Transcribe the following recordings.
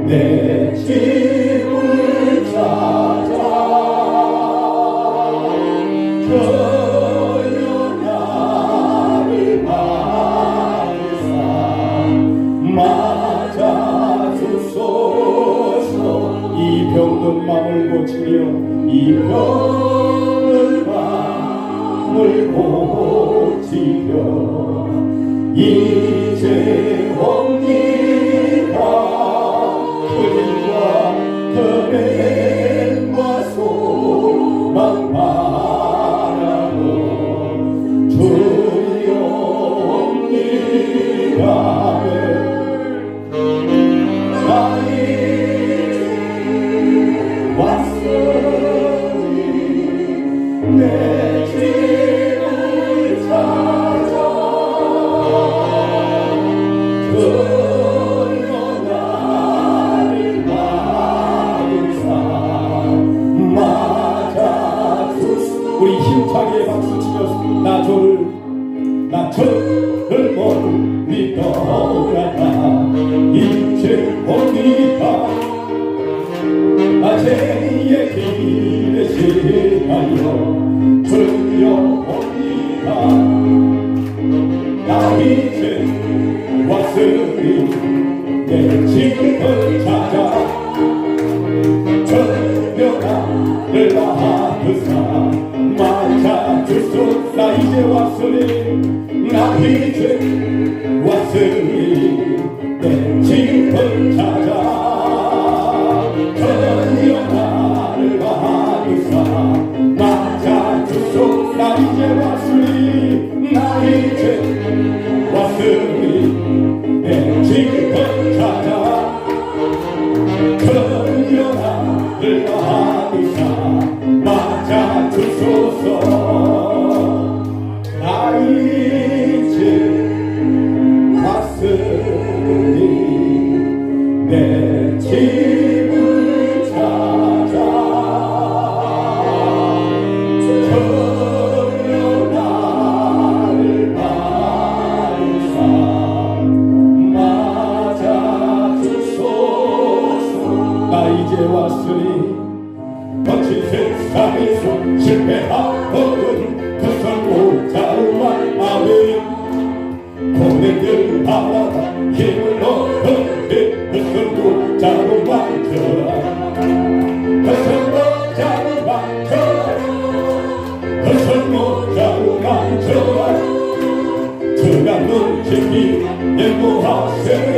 내 집을 찾아 전혀 나를 받으사 맞아주소서. 이 병든 마음을 고치며 이 병을 마음을 고치며 이제 옵니다. 그림과 그랜과 소망 바라고 주여 옵니다. 나의 왔으니 내 집을 찾아 전혀 나를 받으사 맞아주소. 우리 힘차게 박수치며 나 저를 멀리 떠나가 이제 옵니다. 제의 길에 시하여 주여 옵니다. 나 이제 왔으니 내 집을 찾아 전혀 나를 받으사 맞아주소. 나 이제 왔으니 나 이제 왔으니 내 집을 찾아 전혀 나를 받으사 맞아주소. 나 이제 왔으니 나 이제 왔으니 내 집을 찾아 전혀 나를 받으사 맞아주소서. 나 이제 왔으니 내 집을 찾아 전혀 나를 받으사 맞아주소서. 나 이제 왔으니 거친 세상에서 실패하거든 그 선고 자루만 아멘. 고뇌들 바라다 힘을 얻었네 그 선고 자루만 져라. 그 선고 자루만 져라. 그 선고 자루만 져라. 저가 눈 챙기 연구하세요.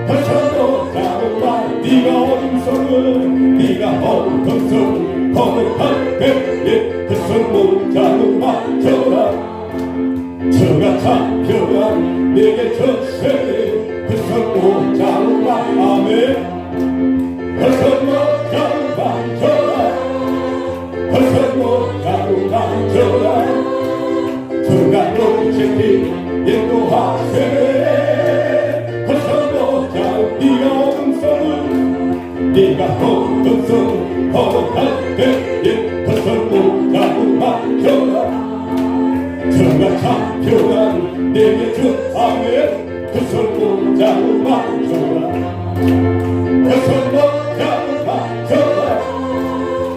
그 선고 자루만 네가 어둠성을 네가 어둠성 거룩할 때에 그 선고 자루만 져라. 저가 잡혀간 내게 전세에 그 선고 자루만 아멘. 그 선고 자루만 져라. 그 선고 자루만 져라. 저가 노릇했기 인도하세요. 그 선고 자루 네가 어둠성을 네가 어둠성 거룩할 때에 그 선고 자루만 져라. 저가 잡혀간 내게 전하에 그 선고 자루만 져라. 그 선고 자루만 져라.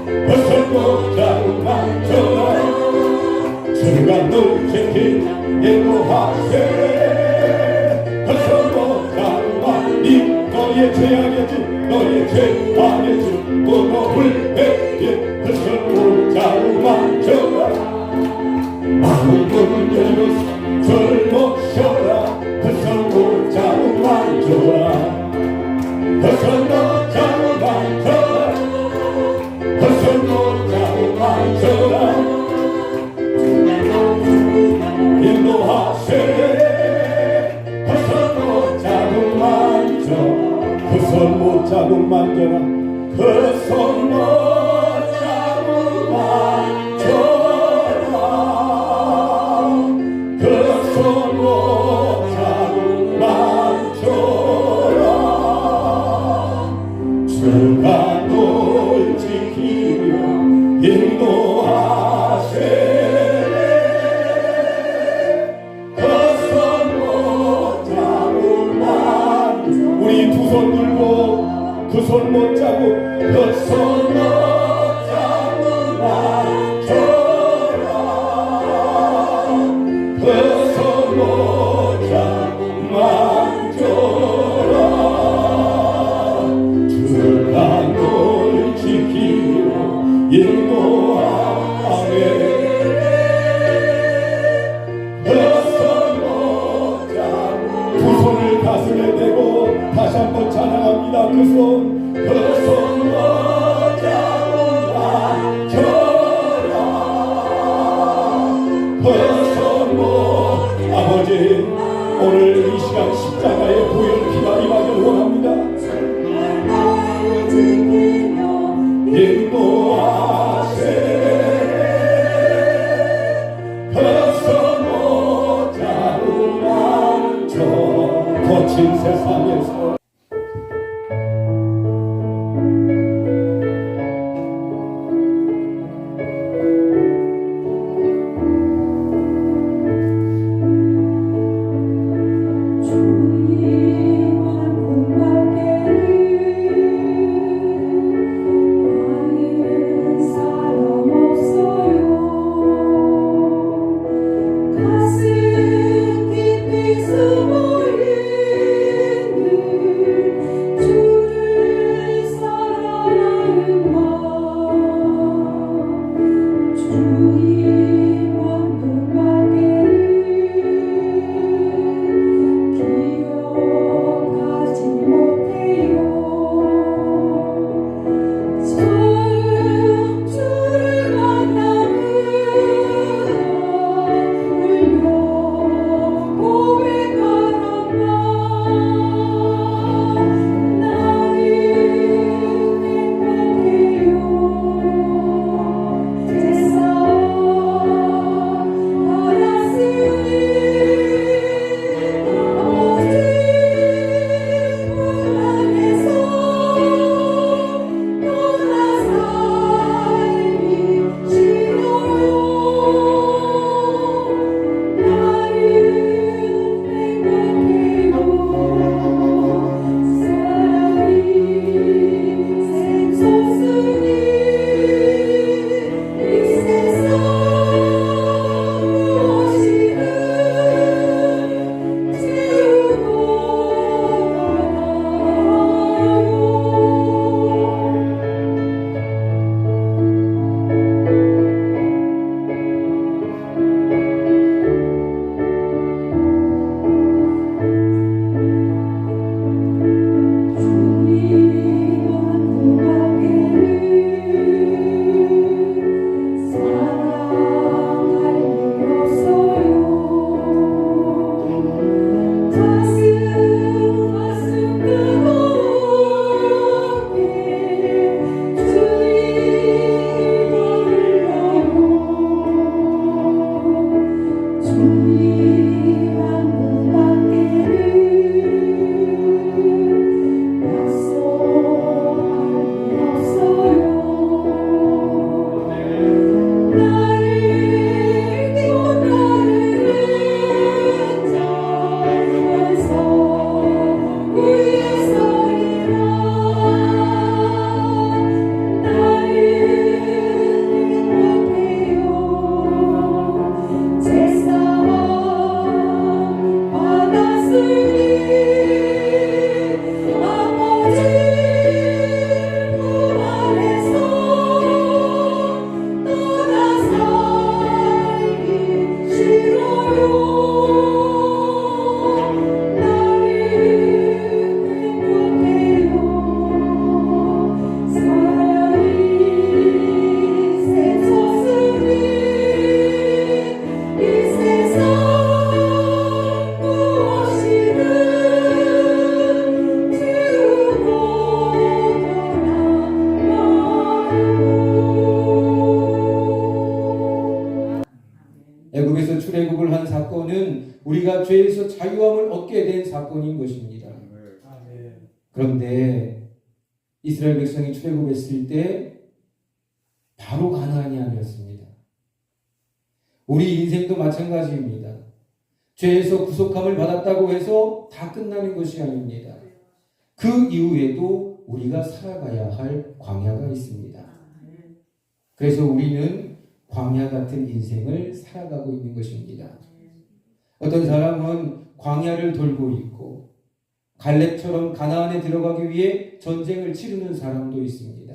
그 선고 자루만 져라. 저가 노릇했기 인도하세요. 그 선고 자루만 네 너의 죄악이지 너의 죄악이지 무너올 때에 그 선고 자루만 져라. 마음을 열어서 저를 모셔라. 그 선고 자루만 줘라. 그 선고 자루만 줘라. 그 선고 자루만 줘라. 인도하세요. 그 선고 자루만 줘. 그 선고 자루만 줘라. 그 선고 자루만 줘라. 그 선고 자루만 줘라. 주가 널 지키며 인도하세. 우리 두 손 들고 두 손 못 잡고 그 손 못 잡고 만져라 그 손 못 잡고 만져라 주가 널 지키며 인도하네 그 손 못 잡고 두 손을 가슴에 대고 다시 한번 찬양합니다. 그 손 못 잡고 만져라 그 손 못 아버지 오늘 이 시간 십자가의 보혈 피가 임하길 원합니다. 인도하세 그 손 못 잡고 만져 거친 세상에서 우리가 죄에서 자유함을 얻게 된 사건인 것입니다. 그런데 이스라엘 백성이 출애굽했을 때 바로 가나안이 아니었습니다. 우리 인생도 마찬가지입니다. 죄에서 구속함을 받았다고 해서 다 끝나는 것이 아닙니다. 그 이후에도 우리가 살아가야 할 광야가 있습니다. 그래서 우리는 광야 같은 인생을 살아가고 있는 것입니다. 어떤 사람은 광야를 돌고 있고 갈렙처럼 가나안에 들어가기 위해 전쟁을 치르는 사람도 있습니다.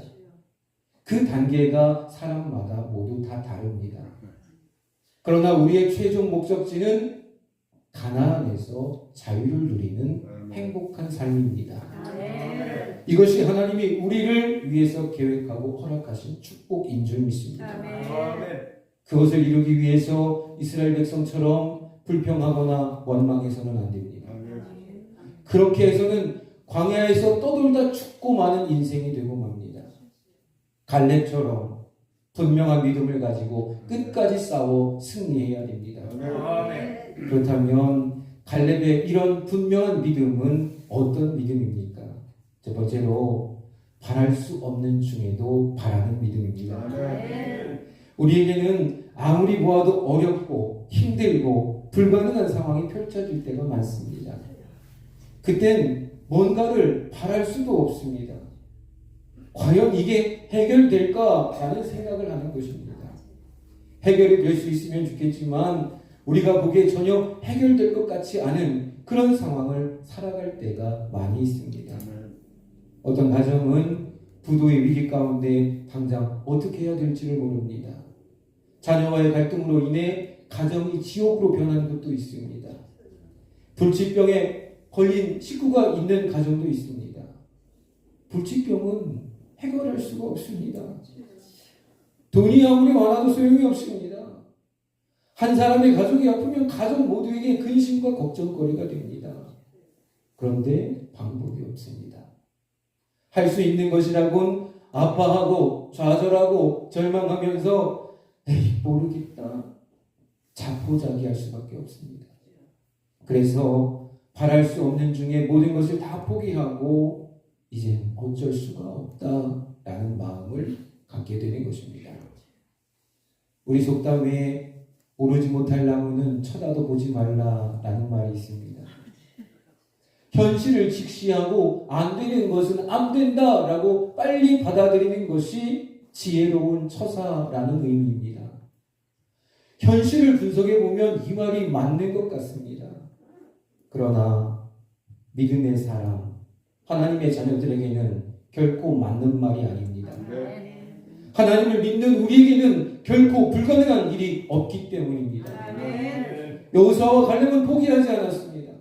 그 단계가 사람마다 모두 다 다릅니다. 그러나 우리의 최종 목적지는 가나안에서 자유를 누리는 행복한 삶입니다. 이것이 하나님이 우리를 위해서 계획하고 허락하신 축복인 줄 믿습니다. 그것을 이루기 위해서 이스라엘 백성처럼 불평하거나 원망해서는 안 됩니다. 그렇게 해서는 광야에서 떠돌다 죽고 마는 인생이 되고 맙니다. 갈렙처럼 분명한 믿음을 가지고 끝까지 싸워 승리해야 됩니다. 그렇다면 갈렙의 이런 분명한 믿음은 어떤 믿음입니까? 첫 번째로 바랄 수 없는 중에도 바라는 믿음입니다. 우리에게는 아무리 보아도 어렵고 힘들고 불가능한 상황이 펼쳐질 때가 많습니다. 그땐 뭔가를 바랄 수도 없습니다. 과연 이게 해결될까라는 생각을 하는 것입니다. 해결이 될 수 있으면 좋겠지만 우리가 보기에 전혀 해결될 것 같지 않은 그런 상황을 살아갈 때가 많이 있습니다. 어떤 가정은 부도의 위기 가운데 당장 어떻게 해야 될지를 모릅니다. 자녀와의 갈등으로 인해 가정이 지옥으로 변한 것도 있습니다. 불치병에 걸린 식구가 있는 가정도 있습니다. 불치병은 해결할 수가 없습니다. 돈이 아무리 많아도 소용이 없습니다. 한 사람의 가족이 아프면 가족 모두에게 근심과 걱정거리가 됩니다. 그런데 방법이 없습니다. 할 수 있는 것이라곤 아파하고 좌절하고 절망하면서 에이 모르겠다 자포자기할 수밖에 없습니다. 그래서 바랄 수 없는 중에 모든 것을 다 포기하고 이제 어쩔 수가 없다라는 마음을 갖게 되는 것입니다. 우리 속담에 오르지 못할 나무는 쳐다도 보지 말라라는 말이 있습니다. 현실을 직시하고 안 되는 것은 안 된다라고 빨리 받아들이는 것이 지혜로운 처사라는 의미입니다. 현실을 분석해 보면 이 말이 맞는 것 같습니다. 그러나 믿음의 사람, 하나님의 자녀들에게는 결코 맞는 말이 아닙니다. 하나님을 믿는 우리에게는 결코 불가능한 일이 없기 때문입니다. 여호수아와 갈렙은 포기하지 않았습니다.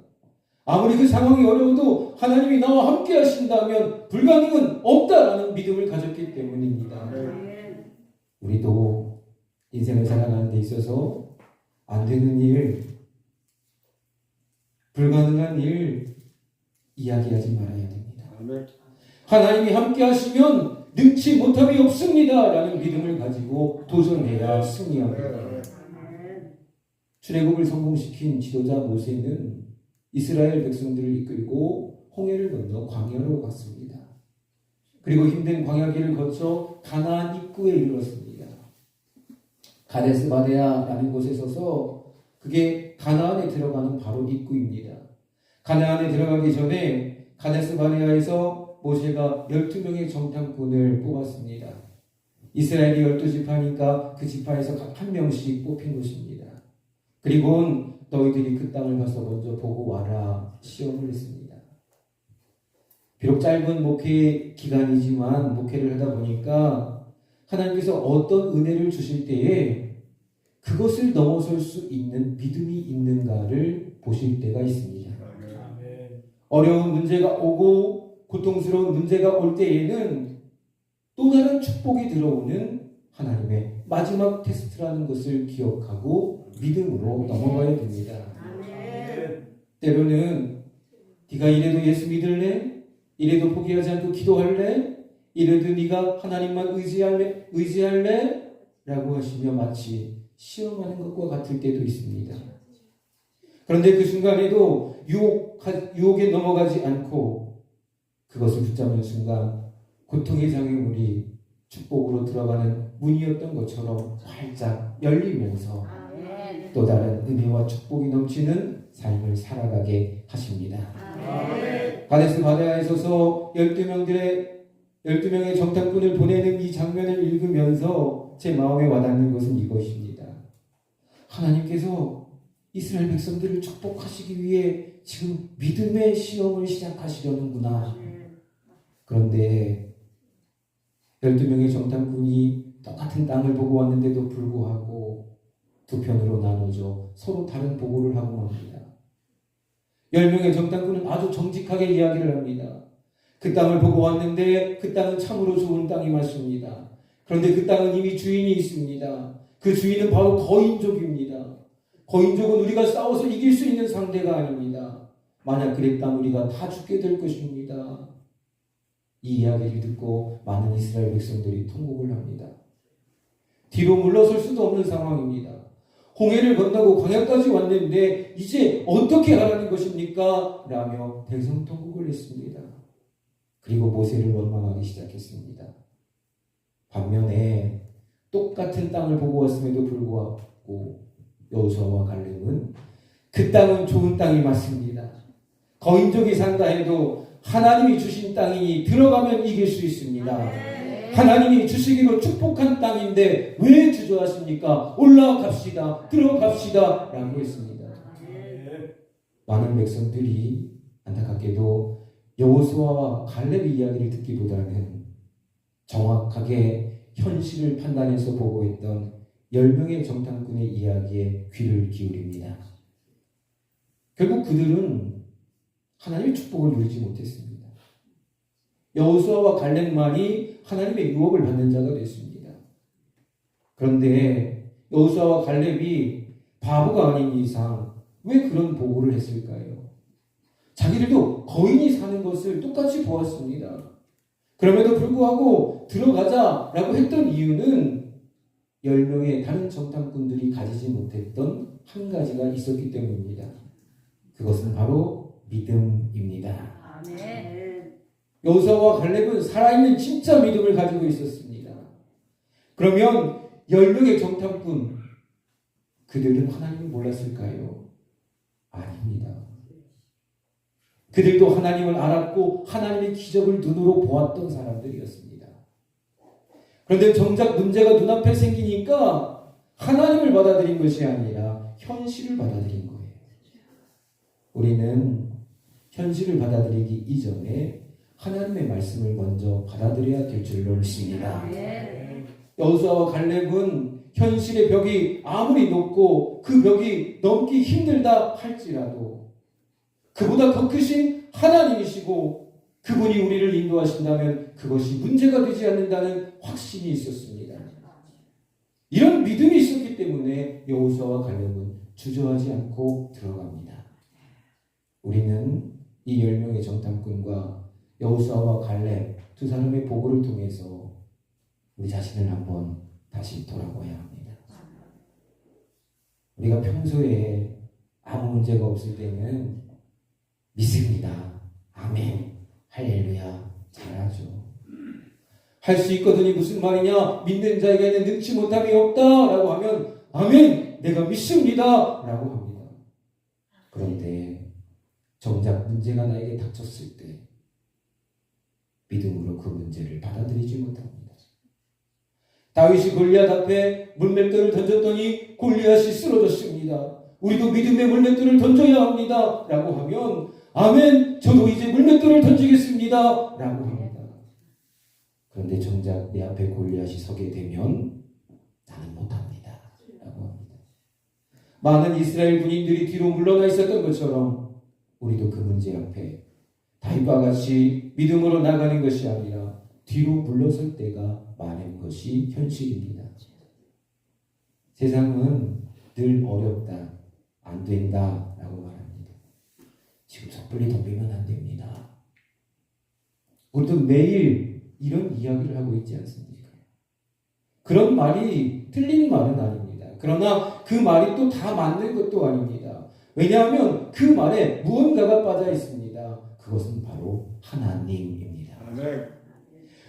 아무리 그 상황이 어려워도 하나님이 나와 함께 하신다면 불가능은 없다라는 믿음을 가졌기 때문입니다. 우리도 인생을 살아가는 데 있어서 안 되는 일, 불가능한 일 이야기하지 말아야 됩니다. 하나님이 함께 하시면 능치 못함이 없습니다 라는 믿음을 가지고 도전해야 승리합니다. 출애굽을 성공시킨 지도자 모세는 이스라엘 백성들을 이끌고 홍해를 건너 광야로 갔습니다. 그리고 힘든 광야길을 거쳐 가나안 입구에 이르렀습니다. 가데스 바네아라는 곳에 서서 그게 가나안에 들어가는 바로 입구입니다. 가나안에 들어가기 전에 가데스 바네아에서 모세가 12명의 정탐꾼을 뽑았습니다. 이스라엘이 12지파니까 그 지파에서 각 한 명씩 뽑힌 것입니다. 그리고 너희들이 그 땅을 가서 먼저 보고 와라 시험을 했습니다. 비록 짧은 목회 기간이지만 목회를 하다 보니까 하나님께서 어떤 은혜를 주실 때에 그것을 넘어설 수 있는 믿음이 있는가를 보실 때가 있습니다. 어려운 문제가 오고 고통스러운 문제가 올 때에는 또 다른 축복이 들어오는 하나님의 마지막 테스트라는 것을 기억하고 믿음으로 넘어가야 됩니다. 때로는 네가 이래도 예수 믿을래? 이래도 포기하지 않고 기도할래? 이래도 네가 하나님만 의지할래? 라고 하시며 마치 시험하는 것과 같을 때도 있습니다. 그런데 그 순간에도 유혹에 넘어가지 않고 그것을 붙잡는 순간 고통의 장애물이 축복으로 들어가는 문이었던 것처럼 활짝 열리면서 또 다른 은혜와 축복이 넘치는 삶을 살아가게 하십니다. 가데스 바네아에 서서 12명의 정탐꾼을 보내는 이 장면을 읽으면서 제 마음에 와닿는 것은 이것입니다. 하나님께서 이스라엘 백성들을 축복하시기 위해 지금 믿음의 시험을 시작하시려는구나. 그런데 12명의 정탐꾼이 똑같은 땅을 보고 왔는데도 불구하고 두 편으로 나눠져 서로 다른 보고를 하고 맙니다. 10명의 정탐꾼은 아주 정직하게 이야기를 합니다. 그 땅을 보고 왔는데 그 땅은 참으로 좋은 땅이 맞습니다. 그런데 그 땅은 이미 주인이 있습니다. 그 주인은 바로 거인족입니다. 거인족은 우리가 싸워서 이길 수 있는 상대가 아닙니다. 만약 그랬다면 우리가 다 죽게 될 것입니다. 이 이야기를 듣고 많은 이스라엘 백성들이 통곡을 합니다. 뒤로 물러설 수도 없는 상황입니다. 홍해를 건너고 광야까지 왔는데 이제 어떻게 하라는 것입니까? 라며 대성통곡을 했습니다. 그리고 모세를 원망하기 시작했습니다. 반면에 똑같은 땅을 보고 왔음에도 불구하고 여호수아와 갈렙은 그 땅은 좋은 땅이 맞습니다. 거인족이 산다 해도 하나님이 주신 땅이니 들어가면 이길 수 있습니다. 하나님이 주시기로 축복한 땅인데 왜 주저하십니까? 올라갑시다. 들어갑시다. 라고 했습니다. 많은 백성들이 안타깝게도 여호수아와 갈렙의 이야기를 듣기보다는 정확하게 현실을 판단해서 보고했던 10명의 정탐꾼의 이야기에 귀를 기울입니다. 결국 그들은 하나님의 축복을 누리지 못했습니다. 여호수아와 갈렙만이 하나님의 유업을 받는 자가 됐습니다. 그런데 여호수아와 갈렙이 바보가 아닌 이상 왜 그런 보고를 했을까요? 자기들도 거인이 사는 것을 똑같이 보았습니다. 그럼에도 불구하고 들어가자라고 했던 이유는 10명의 다른 정탐꾼들이 가지지 못했던 한 가지가 있었기 때문입니다. 그것은 바로 믿음입니다. 여호수아와 갈렙은 살아있는 진짜 믿음을 가지고 있었습니다. 그러면 10명의 정탐꾼, 그들은 하나님을 몰랐을까요? 아닙니다. 그들도 하나님을 알았고 하나님의 기적을 눈으로 보았던 사람들이었습니다. 그런데 정작 문제가 눈앞에 생기니까 하나님을 받아들인 것이 아니라 현실을 받아들인 거예요. 우리는 현실을 받아들이기 이전에 하나님의 말씀을 먼저 받아들여야 될 줄로 믿습니다. 여호수아와 갈렙은 현실의 벽이 아무리 높고 그 벽이 넘기 힘들다 할지라도 그보다 더 크신 하나님이시고 그분이 우리를 인도하신다면 그것이 문제가 되지 않는다는 확신이 있었습니다. 이런 믿음이 있었기 때문에 여호수아와 갈렙은 주저하지 않고 들어갑니다. 우리는 이 10명의 정탐꾼과 여호수아와 갈렙 두 사람의 보고를 통해서 우리 자신을 한번 다시 돌아봐야 합니다. 우리가 평소에 아무 문제가 없을 때는 믿습니다. 아멘. 할렐루야. 잘하죠. 할 수 있거든이 무슨 말이냐? 믿는 자에게는 능치 못함이 없다 라고 하면 아멘. 내가 믿습니다 라고 합니다. 그런데 정작 문제가 나에게 닥쳤을 때 믿음으로 그 문제를 받아들이지 못합니다. 다윗이 골리앗 앞에 물맷돌을 던졌더니 골리앗이 쓰러졌습니다. 우리도 믿음의 물맷돌을 던져야 합니다 라고 하면 아멘, 저도 이제 물맷돌을 던지겠습니다 라고 합니다. 그런데 정작 내 앞에 골리앗이 서게 되면 나는 못합니다 라고 합니다. 많은 이스라엘 군인들이 뒤로 물러나 있었던 것처럼 우리도 그 문제 앞에 다윗과 같이 믿음으로 나가는 것이 아니라 뒤로 물러설 때가 많은 것이 현실입니다. 세상은 늘 어렵다, 안 된다 라고 말합니다. 지금 섣불리 덤비면 안 됩니다. 우리도 매일 이런 이야기를 하고 있지 않습니까? 그런 말이 틀린 말은 아닙니다. 그러나 그 말이 또 다 맞는 것도 아닙니다. 왜냐하면 그 말에 무언가가 빠져 있습니다. 그것은 바로 하나님입니다.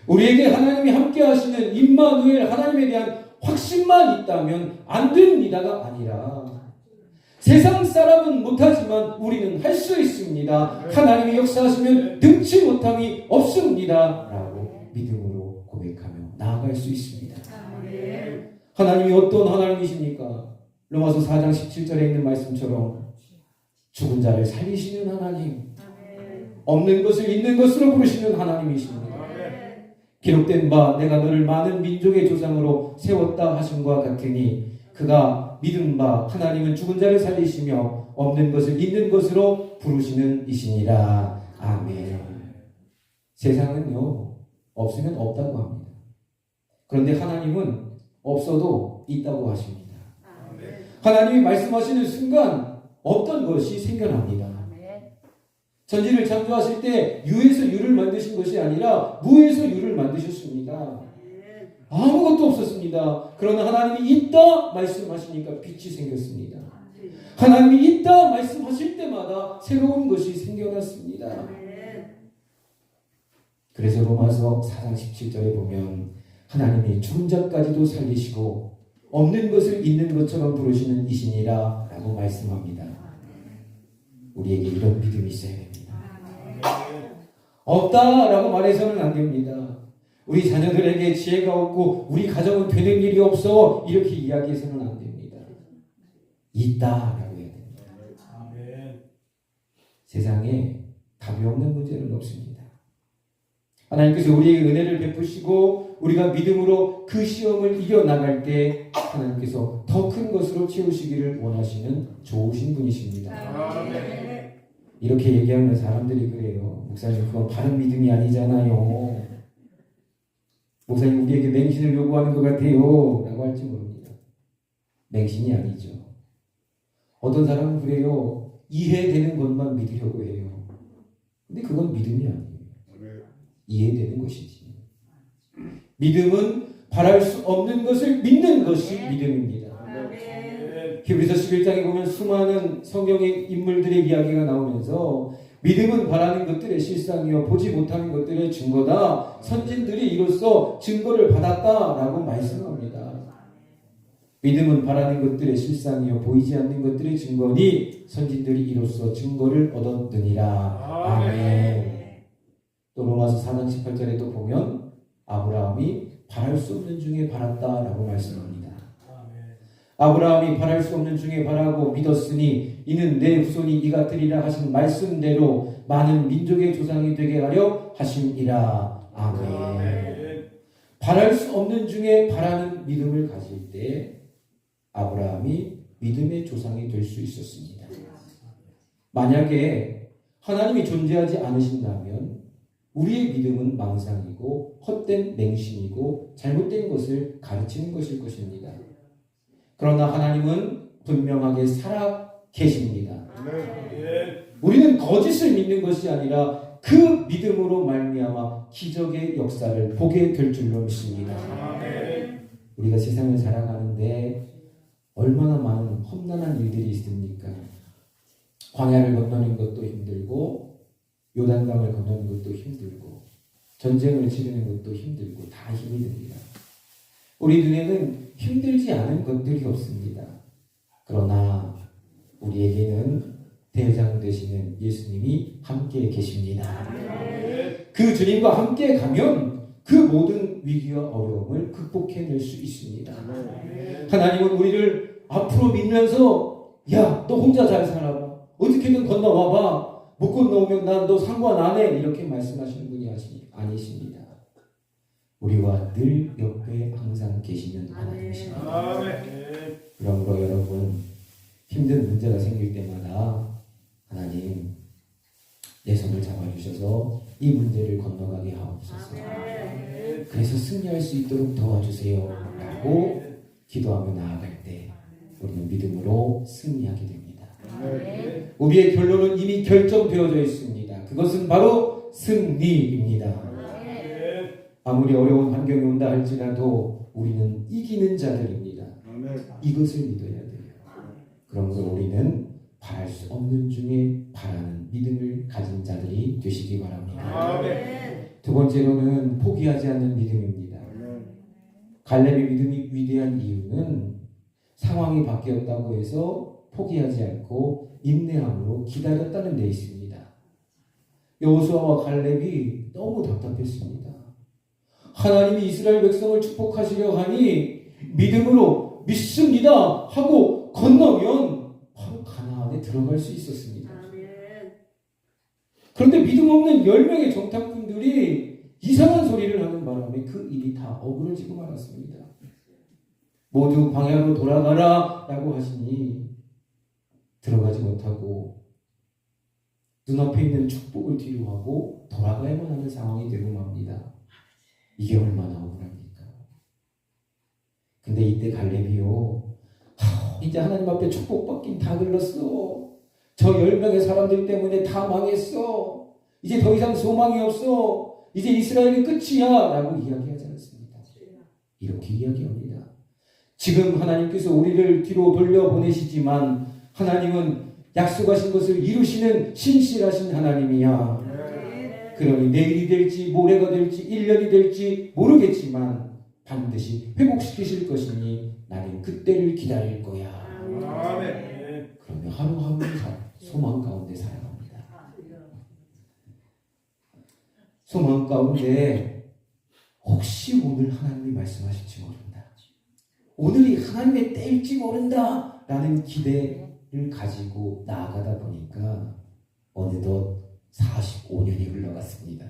우리에게 하나님이 함께 하시는 임마누엘 하나님에 대한 확신만 있다면 안 됩니다가 아니라 세상 사람은 못하지만 우리는 할 수 있습니다. 하나님이 역사하시면 능치 못함이 없습니다. 라고 믿음으로 고백하며 나아갈 수 있습니다. 하나님이 어떤 하나님이십니까? 로마서 4장 17절에 있는 말씀처럼 죽은 자를 살리시는 하나님, 없는 것을 있는 것으로 부르시는 하나님이십니다. 기록된 바 내가 너를 많은 민족의 조상으로 세웠다 하심과 같으니 그가 믿은 바 하나님은 죽은 자를 살리시며 없는 것을 있는 것으로 부르시는 이시니라. 아멘. 세상은요, 없으면 없다고 합니다. 그런데 하나님은 없어도 있다고 하십니다. 하나님이 말씀하시는 순간 어떤 것이 생겨납니다. 전지를 창조하실 때 유에서 유를 만드신 것이 아니라 무에서 유를 만드셨습니다. 아무것도 없었습니다. 그러나 하나님이 있다 말씀하시니까 빛이 생겼습니다. 하나님이 있다 말씀하실 때마다 새로운 것이 생겨났습니다. 그래서 로마서 4장 17절에 보면 하나님이 죽은 자까지도 살리시고 없는 것을 있는 것처럼 부르시는 이시니라 라고 말씀합니다. 우리에게 이런 믿음이 있어야 됩니다. 없다라고 말해서는 안 됩니다. 우리 자녀들에게 지혜가 없고 우리 가정은 되는 일이 없어 이렇게 이야기해서는 안 됩니다. 있다라고 해야 됩니다. 세상에 답이 없는 문제는 없습니다. 하나님께서 우리에게 은혜를 베푸시고 우리가 믿음으로 그 시험을 이겨나갈 때 하나님께서 더 큰 것으로 채우시기를 원하시는 좋으신 분이십니다. 이렇게 얘기하면 사람들이 그래요. 목사님 그건 바른 믿음이 아니잖아요. 목사님 우리에게 맹신을 요구하는 것 같아요 라고 할지 모릅니다. 맹신이 아니죠. 어떤 사람은 그래요. 이해되는 것만 믿으려고 해요. 근데 그건 믿음이 아니에요. 이해되는 것이지. 믿음은 바랄 수 없는 것을 믿는 것이 믿음입니다. 히브리서 11장에 보면 수많은 성경의 인물들의 이야기가 나오면서 믿음은 바라는 것들의 실상이요 보지 못하는 것들의 증거다. 선진들이 이로써 증거를 받았다라고 말씀합니다. 믿음은 바라는 것들의 실상이요 보이지 않는 것들의 증거니 선진들이 이로써 증거를 얻었느니라. 아멘. 또 로마서 4장 18절에 또 보면 아브라함이 바랄 수 없는 중에 바랐다라고 말씀합니다. 아브라함이 바랄 수 없는 중에 바라고 믿었으니 이는 내 후손이 이 같으리라 하신 말씀대로 많은 민족의 조상이 되게 하려 하심이라. 아멘. 바랄 수 없는 중에 바라는 믿음을 가질 때 아브라함이 믿음의 조상이 될 수 있었습니다. 만약에 하나님이 존재하지 않으신다면 우리의 믿음은 망상이고 헛된 맹신이고 잘못된 것을 가르치는 것일 것입니다. 그러나 하나님은 분명하게 살아 계십니다. 우리는 거짓을 믿는 것이 아니라 그 믿음으로 말미암아 기적의 역사를 보게 될 줄로 믿습니다. 우리가 세상을 살아가는데 얼마나 많은 험난한 일들이 있습니까? 광야를 건너는 것도 힘들고 요단강을 건너는 것도 힘들고 전쟁을 치르는 것도 힘들고 다 힘이 듭니다. 우리 눈에는 힘들지 않은 것들이 없습니다. 그러나 우리에게는 대장 되시는 예수님이 함께 계십니다. 그 주님과 함께 가면 그 모든 위기와 어려움을 극복해낼 수 있습니다. 하나님은 우리를 앞으로 믿면서 야, 너 혼자 잘 살아봐. 어떻게든 건너와봐. 못 건너오면 난 너 상관 안 해. 이렇게 말씀하시는 분이 아니십니다. 우리와 늘 옆에 항상 계시는 하나님이십니다. 그러므로 여러분 힘든 문제가 생길 때마다 하나님 내 손을 잡아주셔서 이 문제를 건너가게 하옵소서. 그래서 승리할 수 있도록 도와주세요 라고 기도하며 나아갈 때 우리는 믿음으로 승리하게 됩니다. 우리의 결론은 이미 결정되어져 있습니다. 그것은 바로 승리입니다. 아무리 어려운 환경이 온다 할지라도 우리는 이기는 자들입니다. 이것을 믿어야 돼요. 그러므로 우리는 바랄 수 없는 중에 바라는 믿음을 가진 자들이 되시기 바랍니다. 두 번째로는 포기하지 않는 믿음입니다. 갈렙의 믿음이 위대한 이유는 상황이 바뀌었다고 해서 포기하지 않고 인내함으로 기다렸다는 데 있습니다. 여호수아와 갈렙이 너무 답답했습니다. 하나님이 이스라엘 백성을 축복하시려 하니 믿음으로 믿습니다 하고 건너면 바로 가나안에 들어갈 수 있었습니다. 그런데 믿음 없는 10명의 정탐꾼들이 이상한 소리를 하는 바람에 그 일이 다 어그러지고 말았습니다. 모두 방향으로 돌아가라 라고 하시니 들어가지 못하고 눈앞에 있는 축복을 뒤로 하고 돌아가야만 하는 상황이 되고 맙니다. 이게 얼마나 억울합니까? 근데 이때 갈렙이요, 이제 하나님 앞에 축복받긴 다 글렀어. 저 10명의 사람들 때문에 다 망했어. 이제 더 이상 소망이 없어. 이제 이스라엘이 끝이야 라고 이야기하지 않습니다. 이렇게 이야기합니다. 지금 하나님께서 우리를 뒤로 돌려보내시지만 하나님은 약속하신 것을 이루시는 신실하신 하나님이야. 그러니 내일이 될지 모레가 될지 1년이 될지 모르겠지만 반드시 회복시키실 것이니 나는 그때를 기다릴 거야. 아멘. 그러면 하루하루 소망 가운데 살아갑니다. 소망 가운데 혹시 오늘 하나님이 말씀하실지 모른다. 오늘이 하나님의 때일지 모른다 라는 기대를 가지고 나아가다 보니까 어느덧 45년이 흘러갔습니다.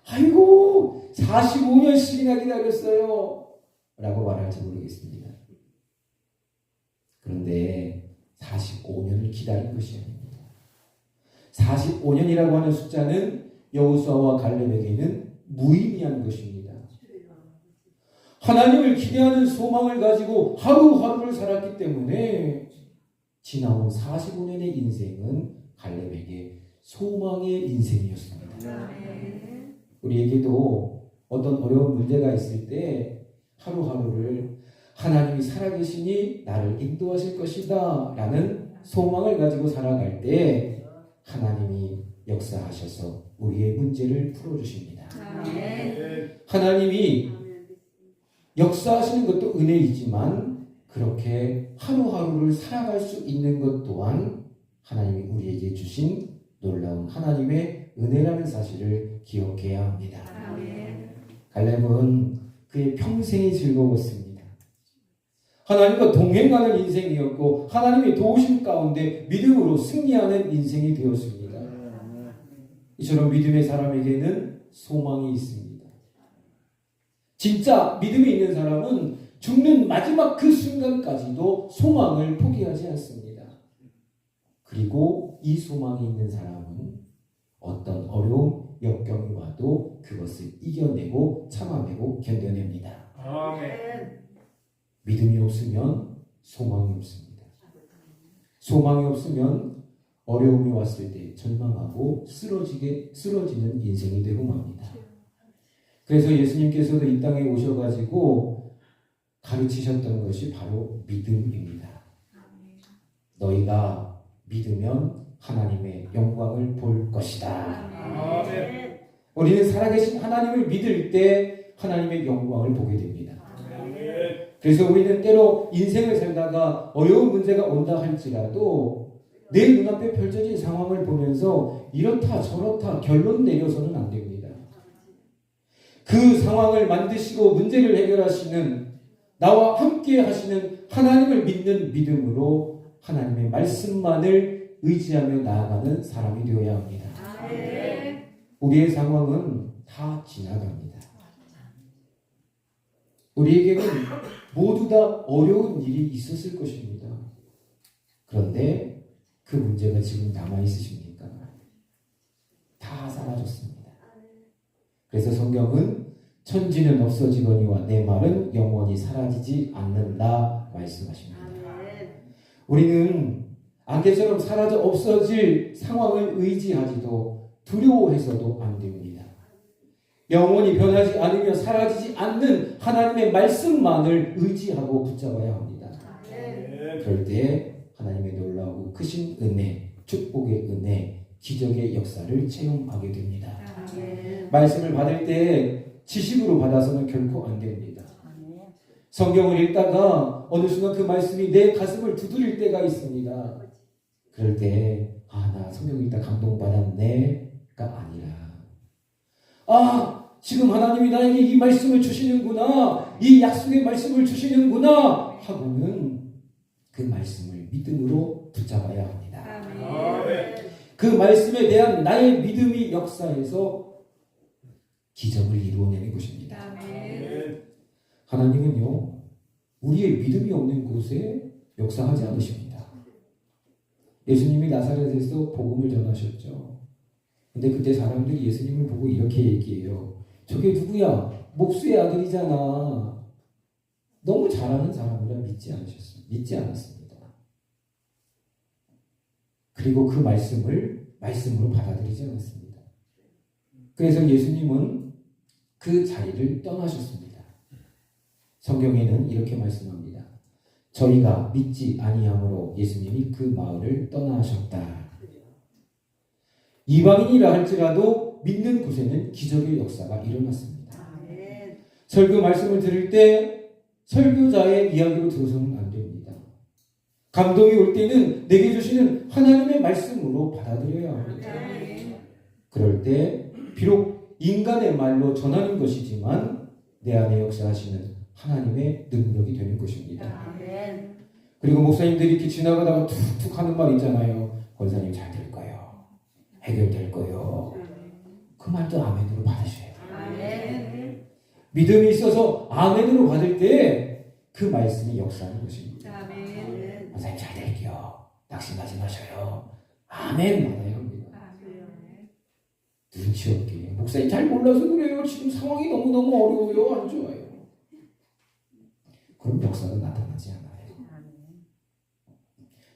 아이고 45년씩이나 기다렸어요 라고 말할지 모르겠습니다. 그런데 45년을 기다린 것이 아닙니다. 45년이라고 하는 숫자는 여호수아와 갈렙에게는 무의미한 것입니다. 하나님을 기대하는 소망을 가지고 하루하루를 살았기 때문에 지나온 45년의 인생은 갈렙에게 소망의 인생이었습니다. 우리에게도 어떤 어려운 문제가 있을 때 하루하루를 하나님이 살아계시니 나를 인도하실 것이다 라는 소망을 가지고 살아갈 때 하나님이 역사하셔서 우리의 문제를 풀어주십니다. 하나님이 역사하시는 것도 은혜이지만 그렇게 하루하루를 살아갈 수 있는 것 또한 하나님이 우리에게 주신 놀라운 하나님의 은혜라는 사실을 기억해야 합니다. 갈렙은 그의 평생이 즐거웠습니다. 하나님과 동행하는 인생이었고 하나님의 도우심 가운데 믿음으로 승리하는 인생이 되었습니다. 이처럼 믿음의 사람에게는 소망이 있습니다. 진짜 믿음이 있는 사람은 죽는 마지막 그 순간까지도 소망을 포기하지 않습니다. 그리고 이 소망이 있는 사람은 어떤 어려움, 역경이 와도 그것을 이겨내고 참아내고 견뎌냅니다. 아멘. 믿음이 없으면 소망이 없습니다. 소망이 없으면 어려움이 왔을 때 절망하고 쓰러지는 인생이 되고 맙니다. 그래서 예수님께서도 이 땅에 오셔가지고 가르치셨던 것이 바로 믿음입니다. 너희가 믿으면 하나님의 영광을 볼 것이다. 아멘. 우리는 살아계신 하나님을 믿을 때 하나님의 영광을 보게 됩니다. 그래서 우리는 때로 인생을 살다가 어려운 문제가 온다 할지라도 내 눈앞에 펼쳐진 상황을 보면서 이렇다 저렇다 결론 내려서는 안 됩니다. 그 상황을 만드시고 문제를 해결하시는 나와 함께 하시는 하나님을 믿는 믿음으로 하나님의 말씀만을 의지하며 나아가는 사람이 되어야 합니다. 우리의 상황은 다 지나갑니다. 우리에게는 모두 다 어려운 일이 있었을 것입니다. 그런데 그 문제가 지금 남아있으십니까? 다 사라졌습니다. 그래서 성경은 천지는 없어지거니와 내 말은 영원히 사라지지 않는다 말씀하십니다. 우리는 안개처럼 사라져 없어질 상황을 의지하지도 두려워해서도 안 됩니다. 영원히 변하지 않으며 사라지지 않는 하나님의 말씀만을 의지하고 붙잡아야 합니다. 그럴 때 하나님의 놀라우고 크신 은혜, 축복의 은혜, 기적의 역사를 체험하게 됩니다. 말씀을 받을 때 지식으로 받아서는 결코 안 됩니다. 성경을 읽다가 어느 순간 그 말씀이 내 가슴을 두드릴 때가 있습니다. 그럴 때 나 성경 읽다 감동받았네가 아니라 지금 하나님이 나에게 이 말씀을 주시는구나, 이 약속의 말씀을 주시는구나 하고는 그 말씀을 믿음으로 붙잡아야 합니다. 그 말씀에 대한 나의 믿음이 역사해서 기적을 이루어내는 것입니다. 하나님은요, 우리의 믿음이 없는 곳에 역사하지 않으십니다. 예수님이 나사렛에서 복음을 전하셨죠. 근데 그때 사람들이 예수님을 보고 이렇게 얘기해요. 저게 누구야? 목수의 아들이잖아. 너무 잘하는 사람이라 믿지 않았습니다. 그리고 그 말씀으로 받아들이지 않았습니다. 그래서 예수님은 그 자리를 떠나셨습니다. 성경에는 이렇게 말씀합니다. 저희가 믿지 아니함으로 예수님이 그 마을을 떠나셨다. 이방인이라 할지라도 믿는 곳에는 기적의 역사가 일어났습니다. 설교 말씀을 들을 때 설교자의 이야기로 들어서는 안 됩니다. 감동이 올 때는 내게 주시는 하나님의 말씀으로 받아들여야 합니다. 그럴 때 비록 인간의 말로 전하는 것이지만 내 안에 역사하시는 하나님의 능력이 되는 것입니다. 그리고 목사님들이 이렇게 지나가다가 툭툭 하는 말 있잖아요. 권사님 잘 될 거예요. 해결될 거예요. 그 말도 아멘으로 받으셔야 돼요. 믿음이 있어서 아멘으로 받을 때 그 말씀이 역사하는 것입니다. 권사님 잘 될게요. 낙심하지 마셔요. 아멘 받아야 합니다. 눈치 없게 목사님 잘 몰라서 그래요. 지금 상황이 너무너무 어려워요. 안 좋아요. 그럼 역사가 나타나지 않아요.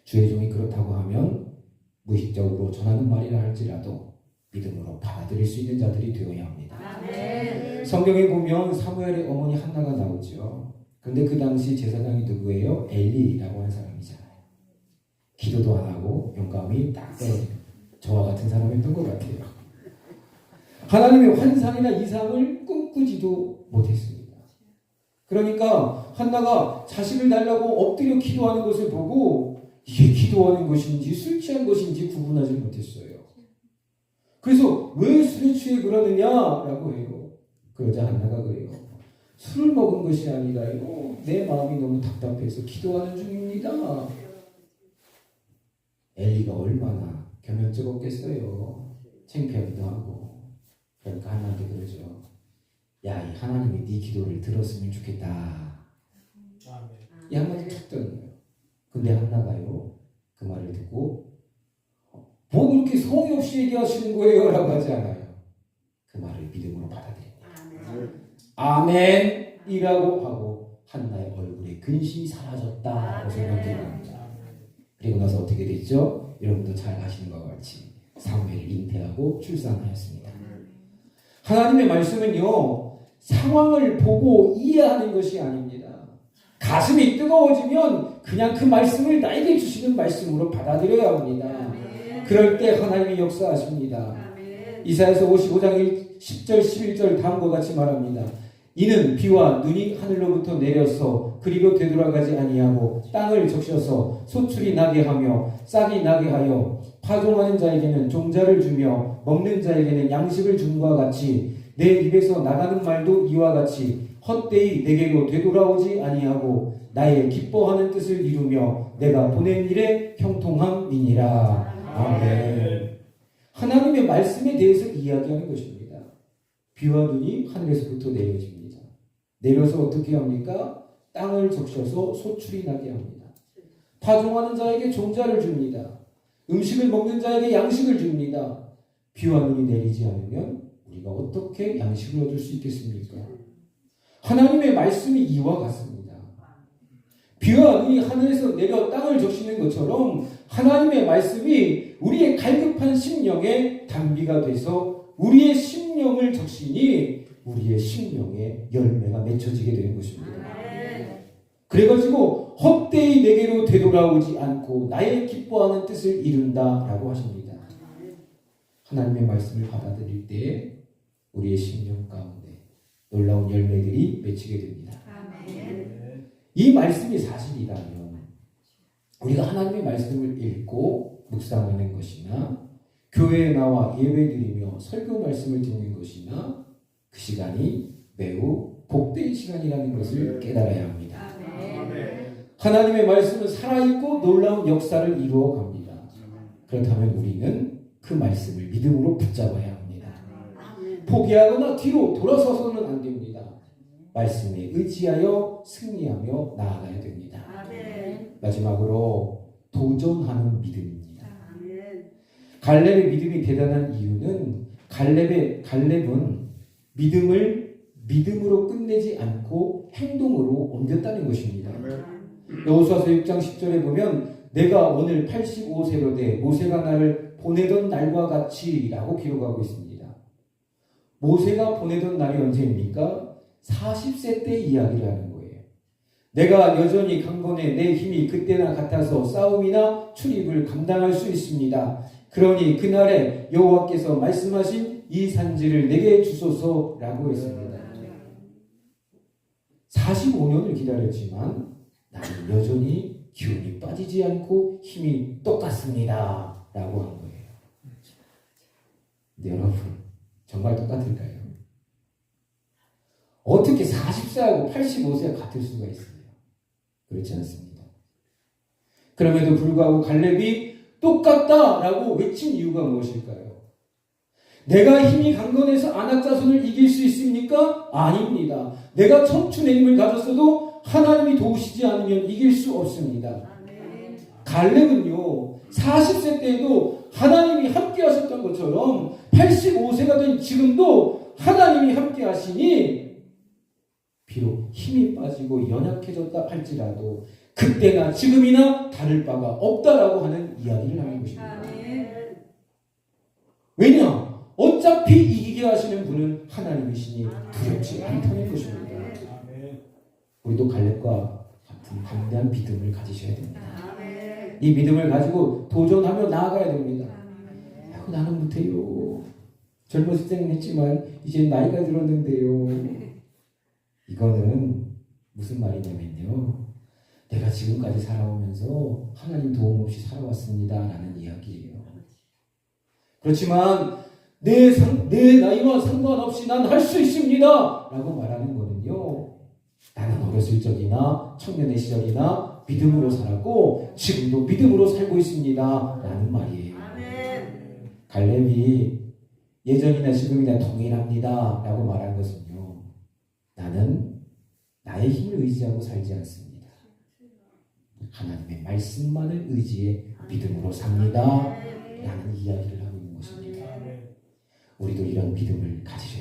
주의 종이 그렇다고 하면 무의식적으로 전하는 말이라 할지라도 믿음으로 받아들일 수 있는 자들이 되어야 합니다. 성경에 보면 사무엘의 어머니 한나가 나오죠. 그런데 그 당시 제사장이 누구예요? 엘리라고 하는 사람이잖아요. 기도도 안 하고 영감이 딱 떨어지는 저와 같은 사람이었던 것 같아요. 하나님의 환상이나 이상을 꿈꾸지도 못했습니다. 그러니까 한나가 자식을 달라고 엎드려 기도하는 것을 보고 이게 기도하는 것인지 술 취한 것인지 구분하지 못했어요. 그래서 왜 술에 취해 그러느냐라고 해요. 그러자 한나가 그래요. 술을 먹은 것이 아니라요. 내 마음이 너무 답답해서 기도하는 중입니다. 엘리가 얼마나 겸연쩍었겠어요. 창피하기도 하고. 그러니까 한나한테 그러죠. 야, 이 하나님이 네 기도를 들었으면 좋겠다. 이 한마디 툭 떠는 거예요. 근데 한나가요, 그 말을 듣고 뭐 그렇게 성의 없이 얘기하시는 거예요? 라고 하지 않아요. 그 말을 믿음으로 받아들입니다. 아멘이라고 하고 한나의 얼굴에 근심이 사라졌다고 생각합니다. 그리고 나서 어떻게 됐죠? 여러분도 잘 아시는 것과 같이 사무엘을 잉태하고 출산하였습니다. 하나님의 말씀은요, 상황을 보고 이해하는 것이 아닙니다. 가슴이 뜨거워지면 그냥 그 말씀을 나에게 주시는 말씀으로 받아들여야 합니다. 그럴 때 하나님이 역사하십니다. 이사야서 55장 10절 11절 다음과 같이 말합니다. 이는 비와 눈이 하늘로부터 내려서 그리고 되돌아가지 아니하고 땅을 적셔서 소출이 나게 하며 싹이 나게 하여 파종하는 자에게는 종자를 주며 먹는 자에게는 양식을 줌과 같이 내 입에서 나가는 말도 이와 같이 헛되이 내게로 되돌아오지 아니하고 나의 기뻐하는 뜻을 이루며 내가 보낸 일에 형통함이니라. 아멘. 하나님의 말씀에 대해서 이야기하는 것입니다. 비와 눈이 하늘에서부터 내려집니다. 내려서 어떻게 합니까? 땅을 적셔서 소출이 나게 합니다. 파종하는 자에게 종자를 줍니다. 음식을 먹는 자에게 양식을 줍니다. 비와 눈이 내리지 않으면 우리가 어떻게 양식을 얻을 수 있겠습니까? 하나님의 말씀이 이와 같습니다. 비와 눈이 하늘에서 내려 땅을 적시는 것처럼 하나님의 말씀이 우리의 갈급한 심령에 단비가 돼서 우리의 심령을 적시니 우리의 심령에 열매가 맺혀지게 되는 것입니다. 그래가지고 헛되이 내게로 되돌아오지 않고 나의 기뻐하는 뜻을 이룬다라고 하십니다. 하나님의 말씀을 받아들일 때 우리의 심령 가운데 놀라운 열매들이 맺히게 됩니다. 이 말씀이 사실이라면 우리가 하나님의 말씀을 읽고 묵상하는 것이나 교회에 나와 예배드리며 설교 말씀을 듣는 것이나 그 시간이 매우 복된 시간이라는 것을 깨달아야 합니다. 하나님의 말씀은 살아있고 놀라운 역사를 이루어 갑니다. 그렇다면 우리는 그 말씀을 믿음으로 붙잡아야 합니다. 포기하거나 뒤로 돌아서서는 안 됩니다. 말씀에 의지하여 승리하며 나아가야 됩니다. 마지막으로 도전하는 믿음입니다. 갈렙의 믿음이 대단한 이유는 갈렙은 믿음으로 끝내지 않고 행동으로 옮겼다는 것입니다. 여호수아서 6장 10절에 보면 내가 오늘 85세로 돼 모세가 나를 보내던 날과 같이 라고 기록하고 있습니다. 모세가 보내던 날이 언제입니까? 40세 때 이야기를 하는 거예요. 내가 여전히 강건해 내 힘이 그때나 같아서 싸움이나 출입을 감당할 수 있습니다. 그러니 그날에 여호와께서 말씀하신 이 산지를 내게 주소서라고 했습니다. 45년을 기다렸지만 나는 여전히 기운이 빠지지 않고 힘이 똑같습니다. 라고 한 거예요. 근데 여러분, 정말 똑같을까요? 어떻게 40세하고 85세가 같을 수가 있어요? 그렇지 않습니다. 그럼에도 불구하고 갈렙이 똑같다라고 외친 이유가 무엇일까요? 내가 힘이 강건해서 아낙 자손을 이길 수 있습니까? 아닙니다. 내가 청춘의 힘을 가졌어도 하나님이 도우시지 않으면 이길 수 없습니다. 갈렙은요 40세 때에도 하나님이 함께 하셨던 것처럼 85세가 된 지금도 하나님이 함께 하시니 비록 힘이 빠지고 연약해졌다 할지라도 그때나 지금이나 다를 바가 없다라고 하는 이야기를 하는 것입니다. 왜냐? 어차피 이기게 하시는 분은 하나님이시니 두렵지 않다는 것입니다. 우리도 갈렙과 같은 강대한 믿음을 가지셔야 됩니다. 이 믿음을 가지고 도전하며 나아가야 됩니다. 나는 못해요. 젊었을 때는 했지만 이제 나이가 들었는데요. 이거는 무슨 말이냐면요. 내가 지금까지 살아오면서 하나님 도움 없이 살아왔습니다. 라는 이야기예요. 그렇지만 내 나이와 상관없이 난 할 수 있습니다. 라고 말하는 거는요. 나는 어렸을 적이나 청년의 시절이나 믿음으로 살았고 지금도 믿음으로 살고 있습니다. 라는 말이에요. 갈렙이 예전이나 지금이나 동일합니다. 라고 말한 것은요. 나는 나의 힘을 의지하고 살지 않습니다. 하나님의 말씀만을 의지해 믿음으로 삽니다. 라는 이야기를 하고 있는 것입니다. 우리도 이런 믿음을 가지셔야